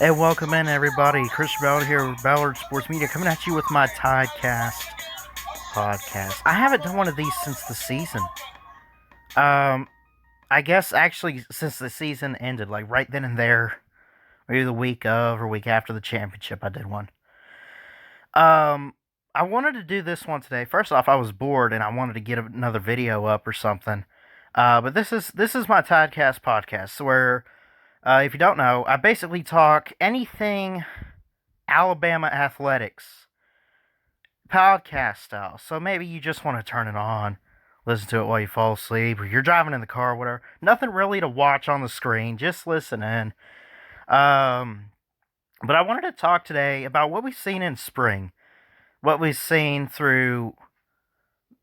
Hey, welcome in everybody. Chris Ballard here with Ballard Sports Media coming at you with my Tidecast podcast. I haven't done one of these since the season. Um, I guess actually since the season ended, like right then and there, maybe the week of or week after the championship, I did one. Um, I wanted to do this one today. First off, I was bored and I wanted to get another video up or something. But this is my Tidecast podcast where, if you don't know, I basically talk anything Alabama athletics podcast style. So maybe you just want to turn it on, listen to it while you fall asleep, or you're driving in the car, or whatever. Nothing really to watch on the screen, just listen in. Um, but I wanted to talk today about what we've seen in spring, what we've seen through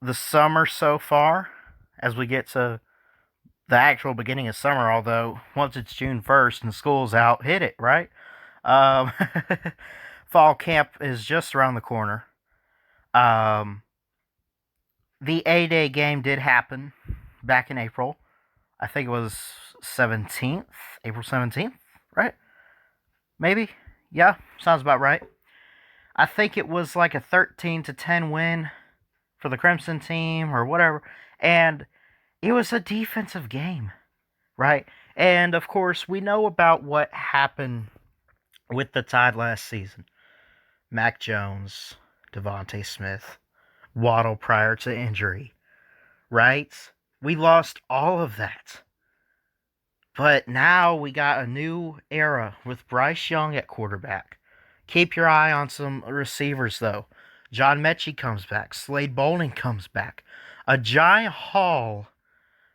the summer so far, as we get to the actual beginning of summer. Although once it's June 1st and school's out, hit it right. Um, Fall camp is just around the corner. Um, the A-Day game did happen back in April. I think it was 17th, April 17th, right? Maybe? Yeah, sounds about right. I think it was like a 13-10 win for the Crimson team or whatever. And it was a defensive game, right? And of course, we know about what happened with the Tide last season. Mac Jones, Devontae Smith, Waddle prior to injury, right? We lost all of that. But now we got a new era with Bryce Young at quarterback. Keep your eye on some receivers, though. John Mechie comes back. Slade Bolden comes back. Ajay Hall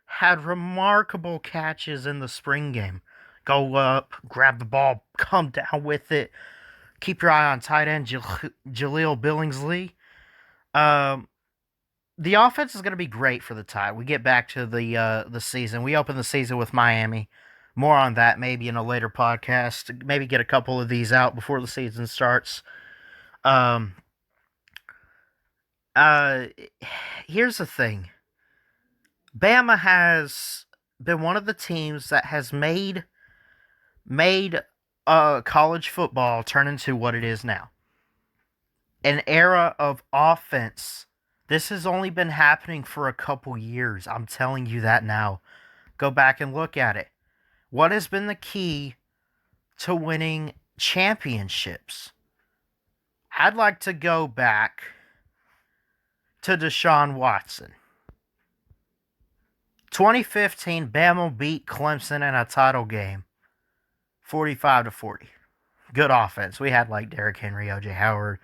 had remarkable catches in the spring game. Go up, grab the ball, come down with it. Keep your eye on tight end Jaleel Billingsley. Um, the offense is going to be great for the Tide. We get back to the season. We open the season with Miami. More on that maybe in a later podcast. Maybe get a couple of these out before the season starts. Um, uh, Here's the thing. Bama has been one of the teams that has made college football turn into what it is now. An era of offense. This has only been happening for a couple years. I'm telling you that now. Go back and look at it. What has been the key to winning championships? I'd like to go back to Deshaun Watson. 2015, Bama beat Clemson in a title game, 45-40. Good offense. We had like Derrick Henry, O.J. Howard.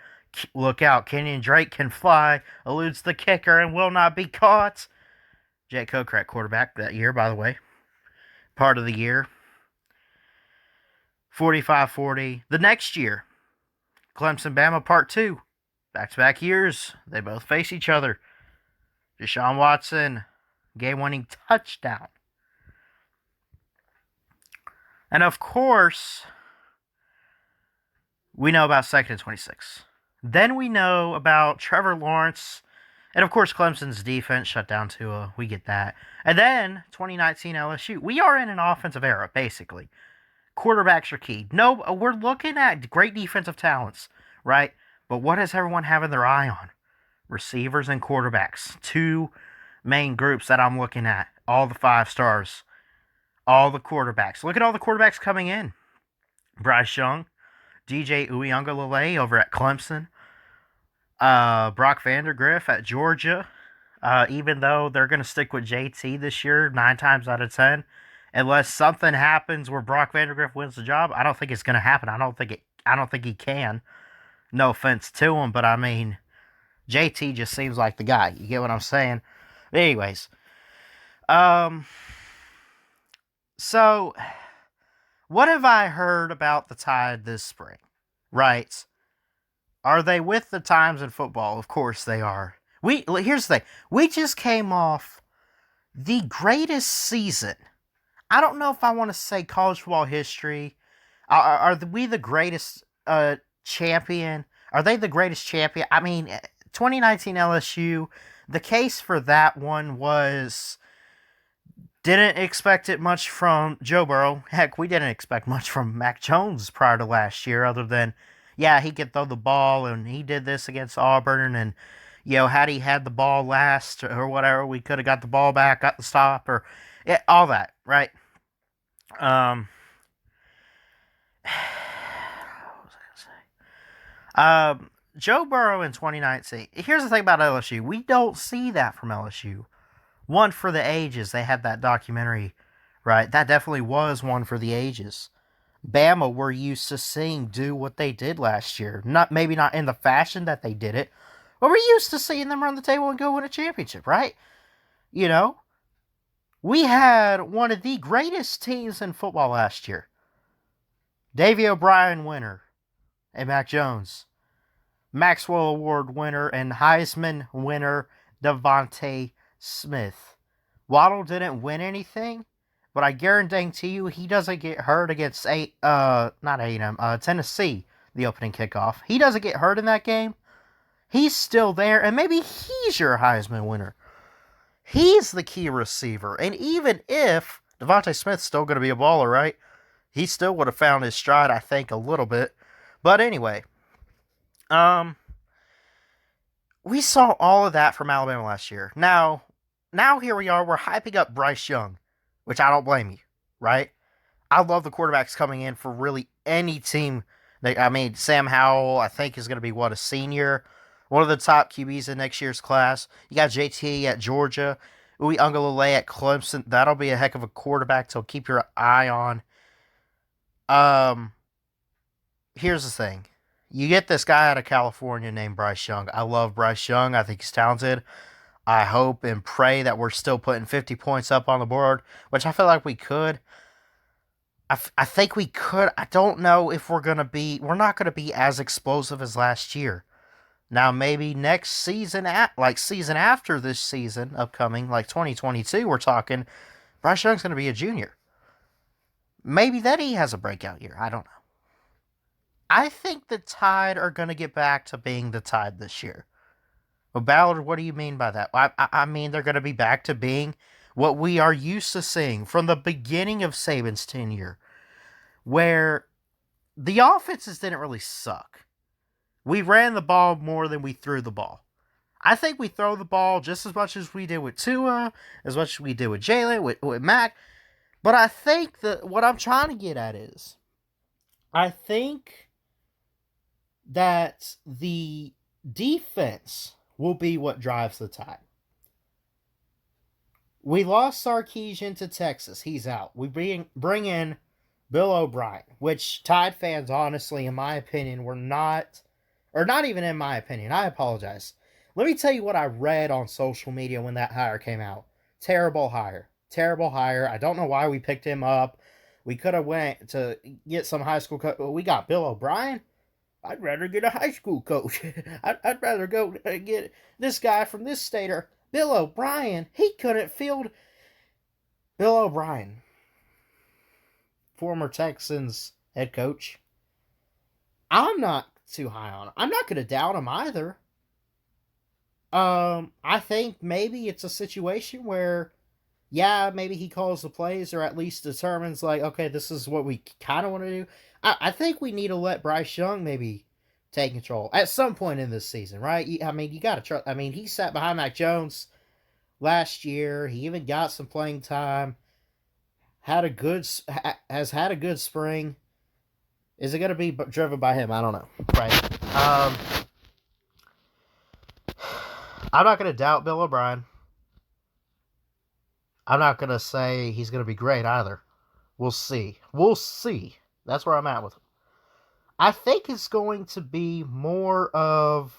Look out, Kenyon Drake can fly, eludes the kicker, and will not be caught. Jake Kokrak, quarterback that year, by the way. Part of the year. 45-40. The next year, Clemson Bama Part 2. Back-to-back years, they both face each other. Deshaun Watson, game-winning touchdown. And of course, we know about 2nd and 26. Then we know about Trevor Lawrence. And of course, Clemson's defense shut down Tua. We get that. And then 2019 LSU. We are in an offensive era, basically. Quarterbacks are key. No, we're looking at great defensive talents, right? But what is everyone having their eye on? Receivers and quarterbacks. Two main groups that I'm looking at. All the 5 stars. All the quarterbacks. Look at all the quarterbacks coming in. Bryce Young. DJ Uiagalelei over at Clemson. Brock Vandergriff at Georgia. Even though they're going to stick with JT this year 9 times out of 10. Unless something happens where Brock Vandergriff wins the job, I don't think it's going to happen. I don't think he can. No offense to him, but I mean, JT just seems like the guy. You get what I'm saying? Anyways, so what have I heard about the Tide this spring? Right? Are they with the times in football? Of course they are. Here's the thing. We just came off the greatest season. I don't know if I want to say college football history. Are we the greatest champion? Are they the greatest champion? I mean, 2019 LSU, the case for that one was Didn't expect it much from Joe Burrow. Heck, we didn't expect much from Mac Jones prior to last year, other than, yeah, he could throw the ball, and he did this against Auburn, and, had he had the ball last or whatever, we could have got the ball back, got the stop, or yeah, all that, right? Um, what was I going to say? Joe Burrow in 2019. Here's the thing about LSU. We don't see that from LSU. One for the ages. They had that documentary, right? That definitely was one for the ages. Bama we're used to seeing do what they did last year. Maybe not in the fashion that they did it, but we're used to seeing them run the table and go win a championship, right? You know, we had one of the greatest teams in football last year. Davy O'Brien winner and Mac Jones. Maxwell Award winner and Heisman winner Devontae Smith. Waddle didn't win anything, but I guarantee you he doesn't get hurt against not A&M, Tennessee, the opening kickoff. He doesn't get hurt in that game. He's still there, and maybe he's your Heisman winner. He's the key receiver, and even if Devontae Smith's still going to be a baller, right? He still would have found his stride, I think, a little bit. But anyway, we saw all of that from Alabama last year. Now here we are. We're hyping up Bryce Young, which I don't blame you, right? I love the quarterbacks coming in for really any team. Sam Howell, I think, is going to be, a senior? One of the top QBs in next year's class. You got JT at Georgia. Ui Ungalale at Clemson. That'll be a heck of a quarterback to keep your eye on. Here's the thing. You get this guy out of California named Bryce Young. I love Bryce Young. I think he's talented. I hope and pray that we're still putting 50 points up on the board, which I feel like we could. I think we could. I don't know if we're not going to be as explosive as last year. Now, maybe next season, season after this season, upcoming, like 2022, we're talking, Bryce Young's going to be a junior. Maybe then he has a breakout year. I don't know. I think the Tide are going to get back to being the Tide this year. Well, Ballard, what do you mean by that? I mean they're going to be back to being what we are used to seeing from the beginning of Saban's tenure, where the offenses didn't really suck. We ran the ball more than we threw the ball. I think we throw the ball just as much as we did with Tua, as much as we did with Jalen, with Mac. But I think that what I'm trying to get at is, I think that the defense will be what drives the Tide. We lost Sarkisian to Texas. He's out. We bring in Bill O'Brien, which Tide fans, honestly, in my opinion, were not, or not even in my opinion. I apologize. Let me tell you what I read on social media when that hire came out. Terrible hire. Terrible hire. I don't know why we picked him up. We could have went to get some high school coach. We got Bill O'Brien. I'd rather get a high school coach. I'd rather go get this guy from this state, or Bill O'Brien. He couldn't field. Bill O'Brien, former Texans head coach. I'm not too high on him. I'm not going to doubt him either. I think maybe it's a situation where, yeah, maybe he calls the plays or at least determines, like, okay, this is what we kind of want to do. I think we need to let Bryce Young maybe take control at some point in this season, right? You got to trust. He sat behind Mac Jones last year. He even got some playing time. Has had a good spring. Is it going to be driven by him? I don't know. Right. I'm not going to doubt Bill O'Brien. I'm not going to say he's going to be great either. We'll see. We'll see. That's where I'm at with him. I think it's going to be more of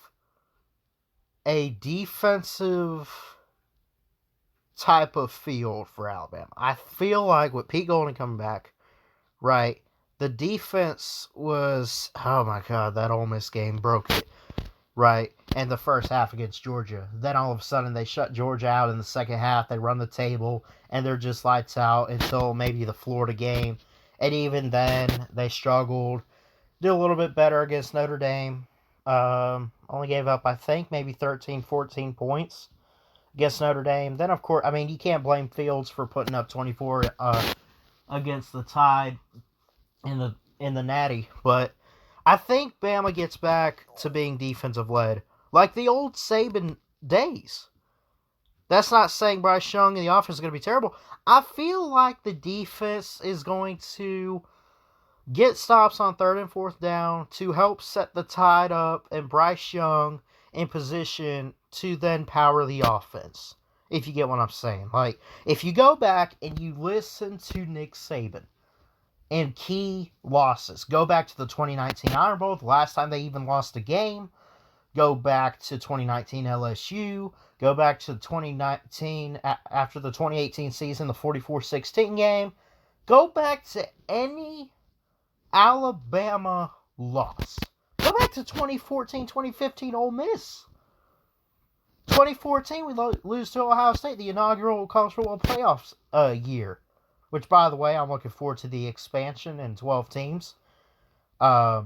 a defensive type of field for Alabama. I feel like with Pete Golding coming back, right, the defense was, oh my God, that Ole Miss game broke it, right, in the first half against Georgia. Then all of a sudden they shut Georgia out in the second half. They run the table, and they're just lights out until maybe the Florida game. And even then, they struggled. Did a little bit better against Notre Dame. Only gave up, I think, maybe 13, 14 points. against Notre Dame. Then, of course, I mean, you can't blame Fields for putting up 24 against the Tide in the Natty, but I think Bama gets back to being defensive led, like the old Saban days. That's not saying Bryce Young and the offense is going to be terrible. I feel like the defense is going to get stops on third and fourth down to help set the Tide up and Bryce Young in position to then power the offense. If you get what I'm saying. Like, if you go back and you listen to Nick Saban and key losses, go back to the 2019 Iron Bowl, the last time they even lost a game. Go back to 2019 LSU. Go back to 2019 after the 2018 season, the 44-16 game. Go back to any Alabama loss. Go back to 2014, 2015 Ole Miss. 2014, we lose to Ohio State, the inaugural college football playoffs year. Which, by the way, I'm looking forward to the expansion and 12 teams. Of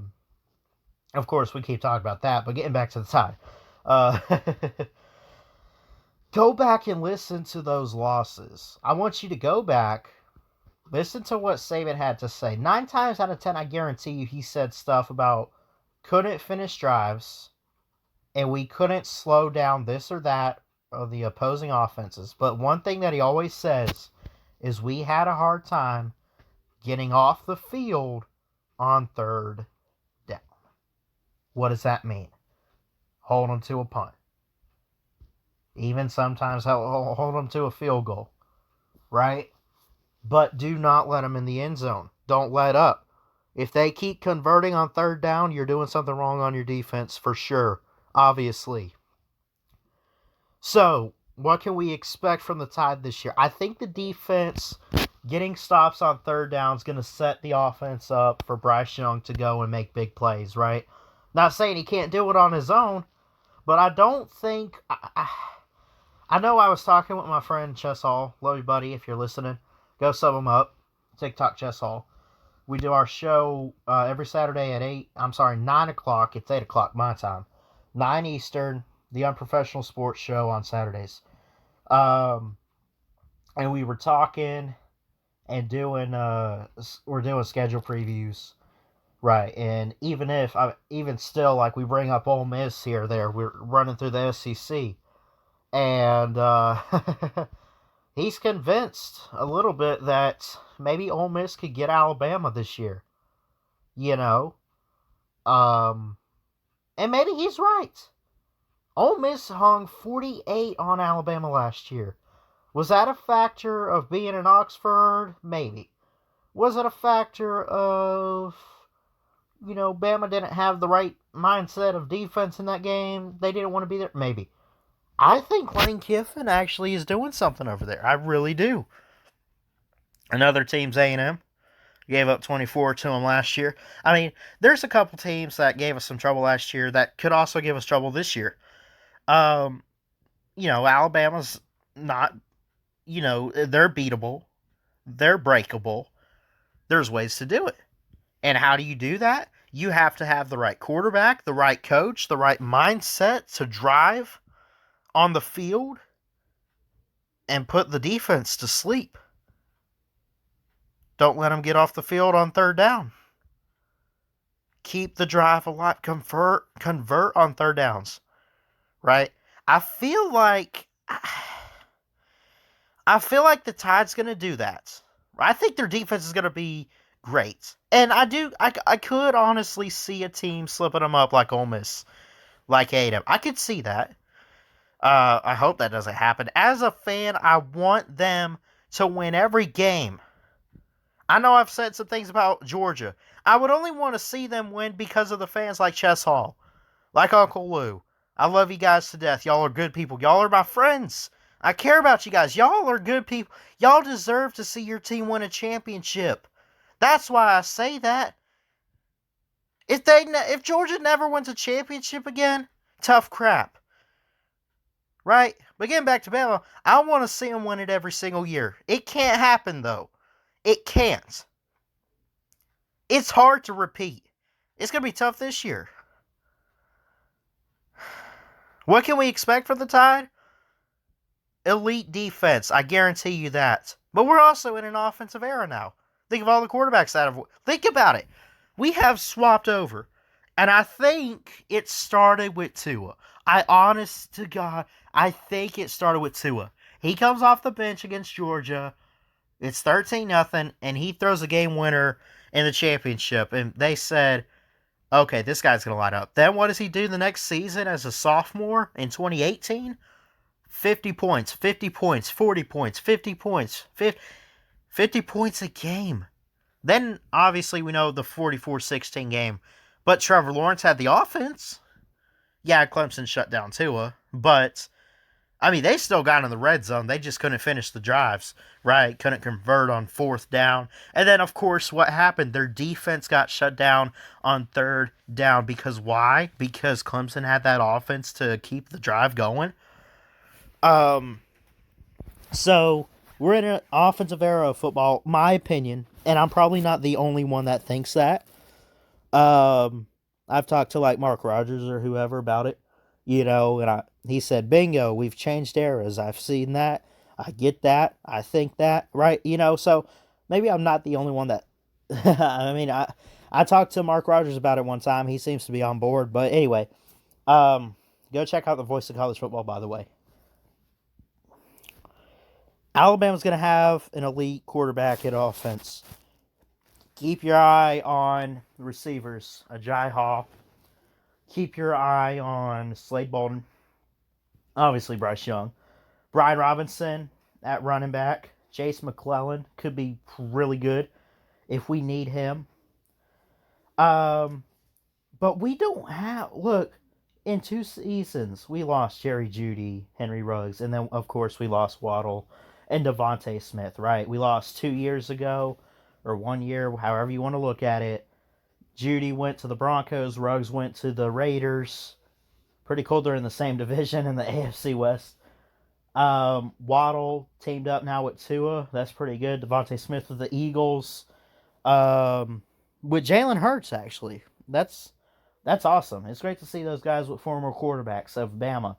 course, we keep talking about that, but getting back to the Tide. Go back and listen to those losses. I want you to go back, listen to what Saban had to say. 9 times out of 10, I guarantee you he said stuff about couldn't finish drives, and we couldn't slow down this or that of the opposing offenses. But one thing that he always says is we had a hard time getting off the field on third down. What does that mean? Hold them to a punt. Even sometimes hold them to a field goal. Right? But do not let them in the end zone. Don't let up. If they keep converting on third down, you're doing something wrong on your defense for sure. Obviously. So, what can we expect from the Tide this year? I think the defense getting stops on third down is going to set the offense up for Bryce Young to go and make big plays, right? Not saying he can't do it on his own, but I don't think... I know I was talking with my friend Chess Hall. Love you, buddy, if you're listening. Go sub him up. TikTok Chess Hall. We do our show every Saturday at 9 o'clock. It's 8 o'clock my time. 9 Eastern, the Unprofessional Sports Show on Saturdays. And we were talking and we're doing schedule previews. Right, and even still, like, we bring up Ole Miss here or there, we're running through the SEC. And he's convinced a little bit that maybe Ole Miss could get Alabama this year. You know? And maybe he's right. Ole Miss hung 48 on Alabama last year. Was that a factor of being in Oxford? Maybe. Was it a factor of, Bama didn't have the right mindset of defense in that game? They didn't want to be there? Maybe. I think Lane Kiffin actually is doing something over there. I really do. Another team's A&M. Gave up 24 to them last year. I mean, there's a couple teams that gave us some trouble last year that could also give us trouble this year. Alabama's not, they're beatable. They're breakable. There's ways to do it. And how do you do that? You have to have the right quarterback, the right coach, the right mindset to drive on the field and put the defense to sleep. Don't let them get off the field on third down. Keep the drive alive. Convert on third downs. Right? I feel like the Tide's going to do that. I think their defense is going to be great. And I could honestly see a team slipping them up like Ole Miss, like A&M. I could see that. I hope that doesn't happen. As a fan, I want them to win every game. I know I've said some things about Georgia. I would only want to see them win because of the fans like Chess Hall, like Uncle Lou. I love you guys to death. Y'all are good people. Y'all are my friends. I care about you guys. Y'all are good people. Y'all deserve to see your team win a championship. That's why I say that. If Georgia never wins a championship again, tough crap. Right? But getting back to Bama, I want to see them win it every single year. It can't happen, though. It can't. It's hard to repeat. It's going to be tough this year. What can we expect from the Tide? elite defense. I guarantee you that. But we're also in an offensive era now. Think of all the quarterbacks that have. Think about it. We have swapped over. And I think it started with Tua. Honest to God, I think it started with Tua. He comes off the bench against Georgia. It's 13-0, and he throws a game winner in the championship. And they said, okay, this guy's going to light up. Then what does he do the next season as a sophomore in 2018? 50 points, 50 points, 40 points, 50 points, 50 points a game. Then, obviously, we know the 44-16 game. But Trevor Lawrence had the offense. Yeah, Clemson shut down Tua. But, I mean, they still got in the red zone. They just couldn't finish the drives, right? Couldn't convert on fourth down. And then, of course, what happened? Their defense got shut down on third down. Because why? Because Clemson had that offense to keep the drive going. So we're in an offensive era of football, my opinion, and I'm probably not the only one that thinks that. I've talked to like Mark Rogers or whoever about it, and he said, "Bingo, we've changed eras. I've seen that. I get that. I think that, right? So maybe I'm not the only one that. I mean, I talked to Mark Rogers about it one time. He seems to be on board. But anyway, go check out the Voice of College Football, by the way. Alabama's going to have an elite quarterback at offense. Keep your eye on the receivers. Ajay Hall. Keep your eye on Slade Bolden. Obviously, Bryce Young. Brian Robinson at running back. Jace McClellan could be really good if we need him. But we don't have... Look, in 2 seasons, we lost Jerry Jeudy, Henry Ruggs, and then, of course, we lost Waddle and Devontae Smith, right? We lost 2 years ago, or 1 year, however you want to look at it. Jeudy went to the Broncos, Ruggs went to the Raiders. Pretty cool they're in the same division in the AFC West. Waddle teamed up now with Tua. That's pretty good. Devontae Smith with the Eagles. With Jalen Hurts, actually. That's awesome. It's great to see those guys with former quarterbacks of Bama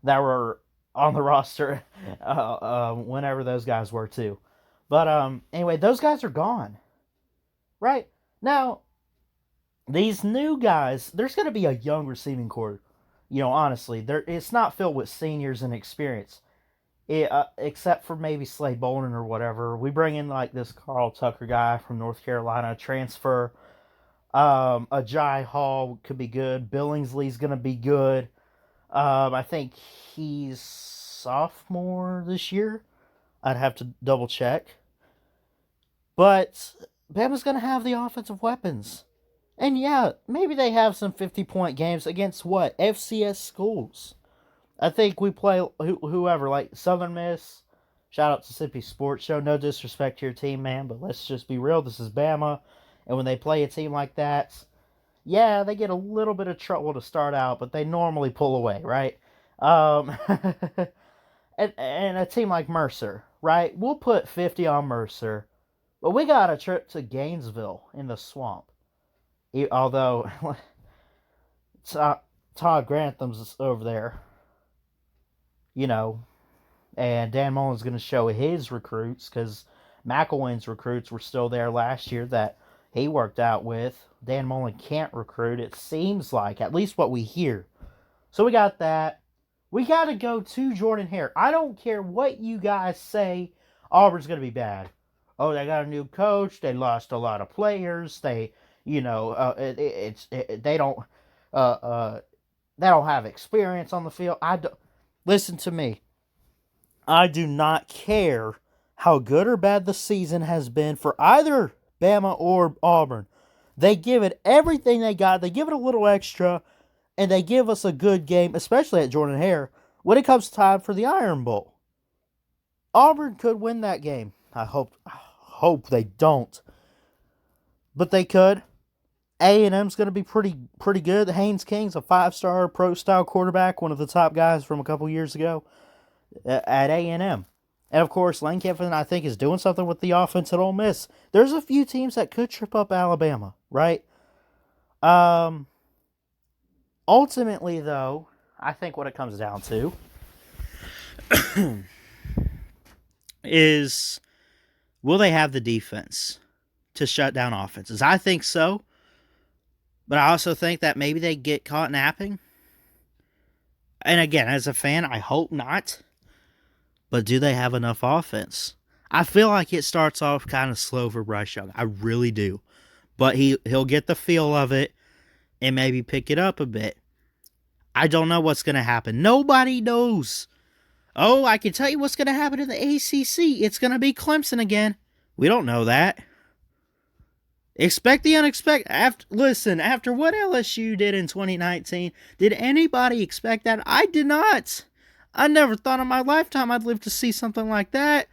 that were on the roster whenever those guys were too. But anyway, those guys are gone. Right? Now, these new guys, there's going to be a young receiving corps. Honestly, it's not filled with seniors and experience. Except for maybe Slade Bolden or whatever. We bring in like this Carl Tucker guy from North Carolina, transfer. Ajay Hall could be good. Billingsley's going to be good. I think he's sophomore this year. I'd have to double check. But Bama's going to have the offensive weapons. And yeah, maybe they have some 50-point games against what? FCS schools. I think we play whoever, like Southern Miss. Shout out to Mississippi Sports Show. No disrespect to your team, man, but let's just be real. This is Bama. And when they play a team like that, yeah, they get a little bit of trouble to start out, but they normally pull away, right? And a team like Mercer, right? We'll put 50 on Mercer, but we got a trip to Gainesville in the swamp. Although, Todd Grantham's over there, and Dan Mullen's going to show his recruits, because McElwain's recruits were still there last year that he worked out with. Dan Mullen can't recruit, it seems like, at least what we hear. So we got that. We got to go to Jordan Hare. I don't care what you guys say, Auburn's going to be bad. Oh, they got a new coach. They lost a lot of players. They, they don't have experience on the field. Listen to me. I do not care how good or bad the season has been for either Bama or Auburn. They give it everything they got. They give it a little extra, and they give us a good game, especially at Jordan Hare, when it comes time for the Iron Bowl. Auburn could win that game. I hope they don't, but they could. A&M's going to be pretty good. Haynes King's a 5-star pro-style quarterback, one of the top guys from a couple years ago at A&M. And, of course, Lane Kiffin, I think, is doing something with the offense at Ole Miss. There's a few teams that could trip up Alabama, right? Ultimately, though, I think what it comes down to is, will they have the defense to shut down offenses? I think so. But I also think that maybe they get caught napping. And again, as a fan, I hope not. But do they have enough offense? I feel like it starts off kind of slow for Bryce Young. I really do. But he'll get the feel of it and maybe pick it up a bit. I don't know what's going to happen. Nobody knows. Oh, I can tell you what's going to happen in the ACC. It's going to be Clemson again. We don't know that. Expect the unexpected. After what LSU did in 2019, did anybody expect that? I did not. I never thought in my lifetime I'd live to see something like that.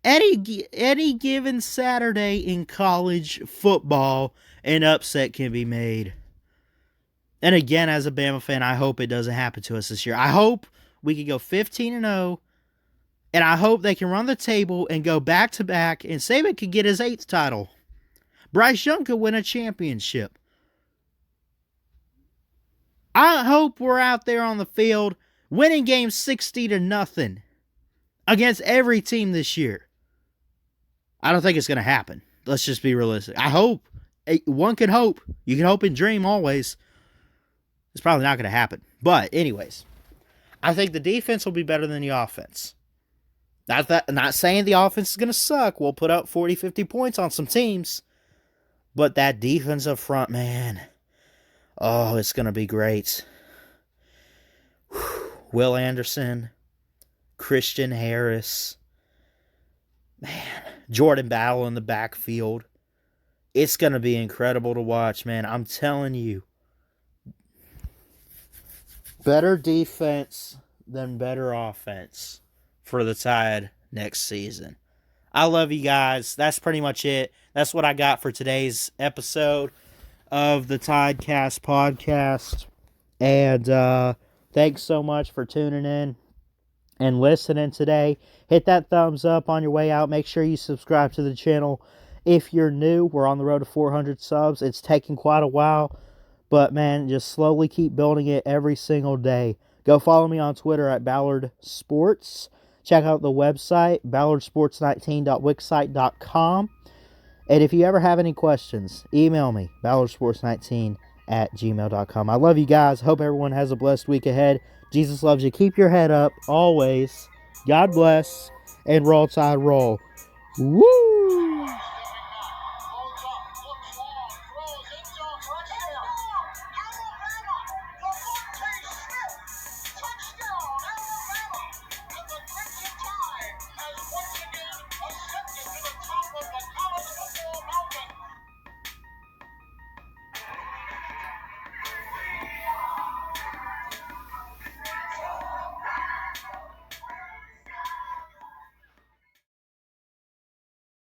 Any given Saturday in college football, an upset can be made. And again, as a Bama fan, I hope it doesn't happen to us this year. I hope we can go 15-0, and I hope they can run the table and go back-to-back, and Saban could get his 8th title. Bryce Young could win a championship. I hope we're out there on the field winning games 60-0 against every team this year. I don't think it's going to happen. Let's just be realistic. I hope. One can hope. You can hope and dream always. It's probably not going to happen. But anyways, I think the defense will be better than the offense. Not saying the offense is going to suck. We'll put up 40, 50 points on some teams. But that defensive front, man, oh, it's going to be great. Will Anderson, Christian Harris, man, Jordan Battle in the backfield. It's going to be incredible to watch, man. I'm telling you. Better defense than better offense for the Tide next season. I love you guys. That's pretty much it. That's what I got for today's episode of the Tidecast podcast. And thanks so much for tuning in and listening today. Hit that thumbs up on your way out. Make sure you subscribe to the channel. If you're new, we're on the road to 400 subs. It's taking quite a while. But, man, just slowly keep building it every single day. Go follow me on Twitter at Ballard Sports. Check out the website, ballardsports19.wixsite.com. And if you ever have any questions, email me, ballardsports19@gmail.com. I love you guys. Hope everyone has a blessed week ahead. Jesus loves you. Keep your head up always. God bless. And roll Tide roll. Woo!